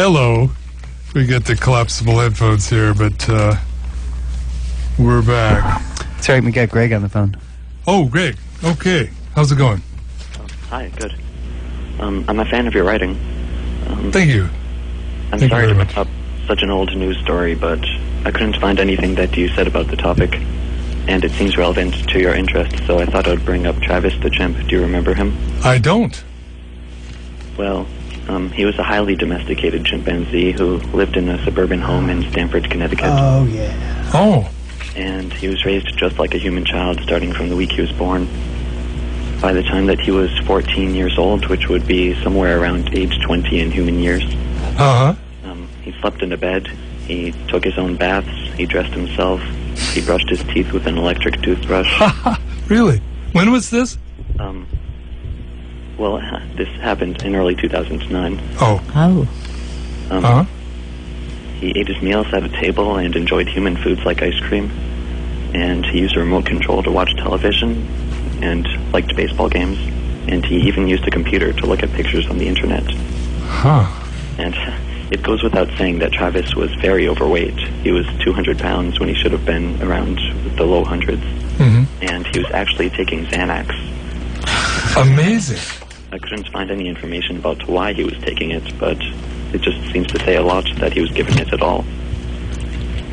Hello. We get the collapsible headphones here, but we're back. That's right, we got Greg on the phone. Oh, Greg. Okay. How's it going? Hi, good. I'm a fan of your writing. Thank you. I'm Thank sorry you to very bring up such an old news story, but I couldn't find anything that you said about the topic, and it seems relevant to your interest, so I thought I would bring up Travis the chimp. Do you remember him? I don't. Well, he was a highly domesticated chimpanzee who lived in a suburban home in Stamford, Connecticut. Oh, yeah. Oh. And he was raised just like a human child starting from the week he was born. By the time that he was 14 years old, which would be somewhere around age 20 in human years, Uh-huh. he slept in a bed, he took his own baths, he dressed himself, he brushed his teeth with an electric toothbrush. Really? When was this? Well, this happened in early 2009. Oh. Oh. Uh-huh. He ate his meals at a table and enjoyed human foods like ice cream. And he used a remote control to watch television and liked baseball games. And he even used a computer to look at pictures on the internet. Huh. And it goes without saying that Travis was very overweight. He was 200 pounds when he should have been around the low hundreds. Mm-hmm. And he was actually taking Xanax. Amazing. I couldn't find any information about why he was taking it, but it just seems to say a lot that he was given it at all.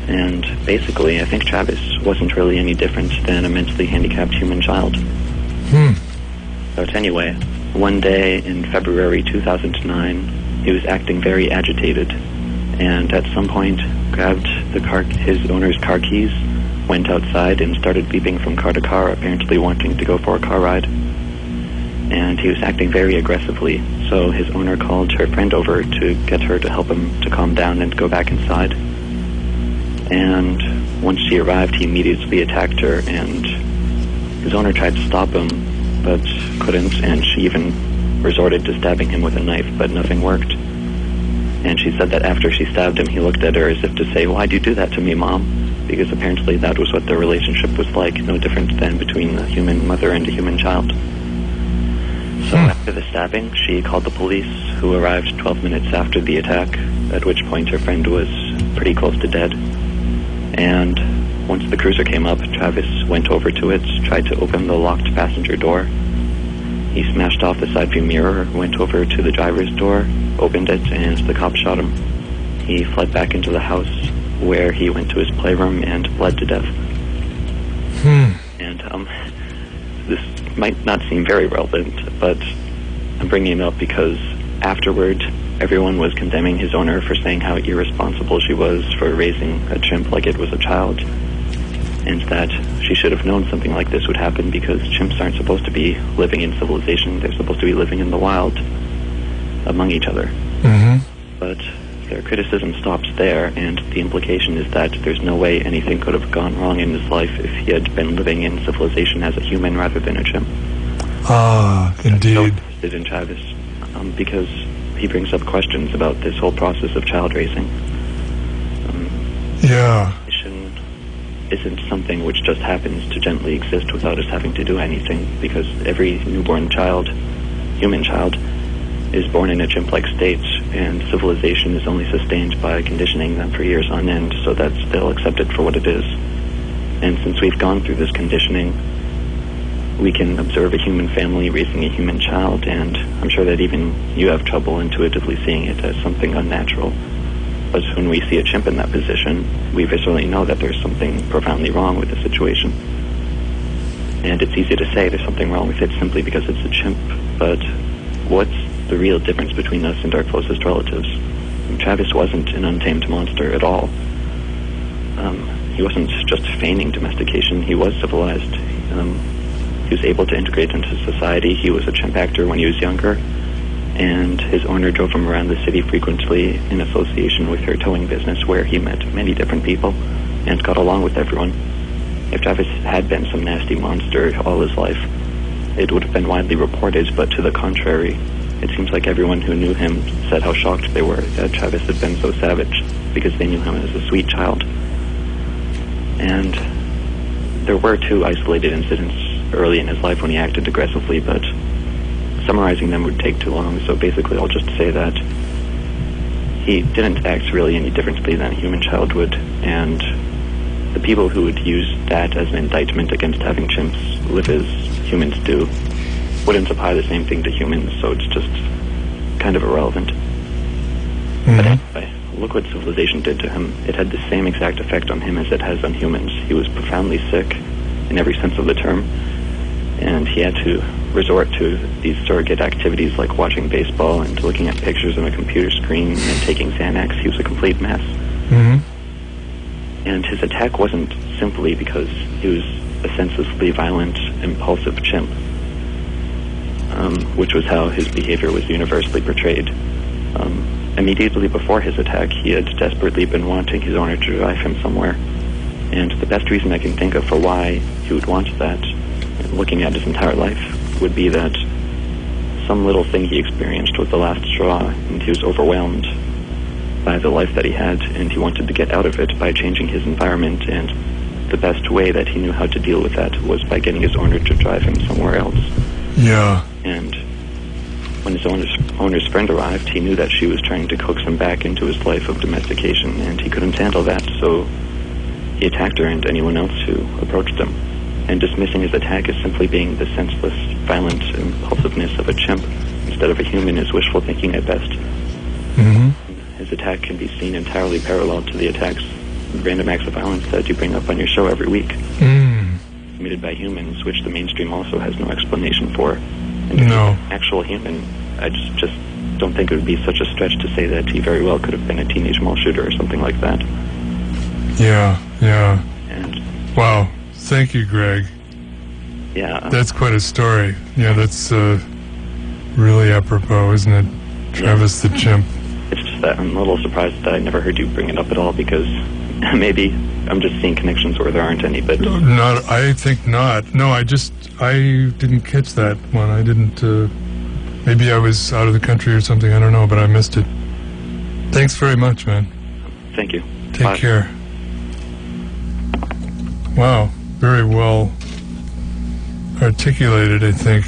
And basically, I think Travis wasn't really any different than a mentally handicapped human child. But anyway, one day in February 2009, he was acting very agitated, and at some point grabbed his owner's car keys, went outside and started beeping from car to car, apparently wanting to go for a car ride. And he was acting very aggressively, so his owner called her friend over to get her to help him to calm down and go back inside. And once she arrived, he immediately attacked her, and his owner tried to stop him, but couldn't, and she even resorted to stabbing him with a knife, but nothing worked. And she said that after she stabbed him, he looked at her as if to say, "Why'd you do that to me, Mom?" Because apparently that was what their relationship was like, no different than between a human mother and a human child. So after the stabbing, she called the police, who arrived 12 minutes after the attack, at which point her friend was pretty close to dead. And once the cruiser came up, Travis went over to it, tried to open the locked passenger door. He smashed off the side view mirror, went over to the driver's door, opened it, and the cop shot him. He fled back into the house, where he went to his playroom and bled to death. And this might not seem very relevant, but I'm bringing it up because afterward, everyone was condemning his owner for saying how irresponsible she was for raising a chimp like it was a child, and that she should have known something like this would happen because chimps aren't supposed to be living in civilization. They're supposed to be living in the wild among each other. But their criticism stops there, and the implication is that there's no way anything could have gone wrong in his life if he had been living in civilization as a human rather than a chimp. Ah, indeed. I'm so interested in Travis because he brings up questions about this whole process of child raising. Yeah. Isn't something which just happens to gently exist without us having to do anything, because every newborn child, human child, is born in a chimp-like state, and civilization is only sustained by conditioning them for years on end so that they'll accept it for what it is. And since we've gone through this conditioning, we can observe a human family raising a human child, and I'm sure that even you have trouble intuitively seeing it as something unnatural. But when we see a chimp in that position, we viscerally know that there's something profoundly wrong with the situation. And it's easy to say there's something wrong with it simply because it's a chimp, but what's the real difference between us and our closest relatives? Travis wasn't an untamed monster at all. He wasn't just feigning domestication, he was civilized. He was able to integrate into society. He was a chimp actor when he was younger, and his owner drove him around the city frequently in association with her towing business, where he met many different people and got along with everyone. If Travis had been some nasty monster all his life, it would have been widely reported, but to the contrary, it seems like everyone who knew him said how shocked they were that Travis had been so savage, because they knew him as a sweet child. And there were 2 isolated incidents early in his life when he acted aggressively, but summarizing them would take too long, so basically I'll just say that he didn't act really any differently than a human child would, and the people who would use that as an indictment against having chimps live as humans do wouldn't apply the same thing to humans, so it's just kind of irrelevant. But anyway, look what civilization did to him. It had the same exact effect on him as it has on humans. He was profoundly sick in every sense of the term, and he had to resort to these surrogate activities like watching baseball and looking at pictures on a computer screen and taking Xanax. He was a complete mess. And his attack wasn't simply because he was a senselessly violent, impulsive chimp, which was how his behavior was universally portrayed. Immediately before his attack, he had desperately been wanting his owner to drive him somewhere. And the best reason I can think of for why he would want that, looking at his entire life, would be that some little thing he experienced was the last straw, and he was overwhelmed by the life that he had, and he wanted to get out of it by changing his environment, and the best way that he knew how to deal with that was by getting his owner to drive him somewhere else. Yeah. And when his owner's friend arrived, he knew that she was trying to coax him back into his life of domestication, and he couldn't handle that, so he attacked her and anyone else who approached him. And dismissing his attack as simply being the senseless, violent impulsiveness of a chimp instead of a human is wishful thinking at best. His attack can be seen entirely parallel to the attacks, random acts of violence that you bring up on your show every week, committed by humans, which the mainstream also has no explanation for. And if he's an actual human, I just don't think it would be such a stretch to say that he very well could have been a teenage mall shooter or something like that. Yeah. And wow. Thank you, Greg. Yeah. That's quite a story. Yeah, that's really apropos, isn't it? Travis the chimp. It's just that I'm a little surprised that I never heard you bring it up at all, because maybe I'm just seeing connections where there aren't any, but... I think not. No, I didn't catch that one. I didn't, maybe I was out of the country or something, I don't know, but I missed it. Thanks very much, man. Thank you. Take care. Wow, very well articulated, I think.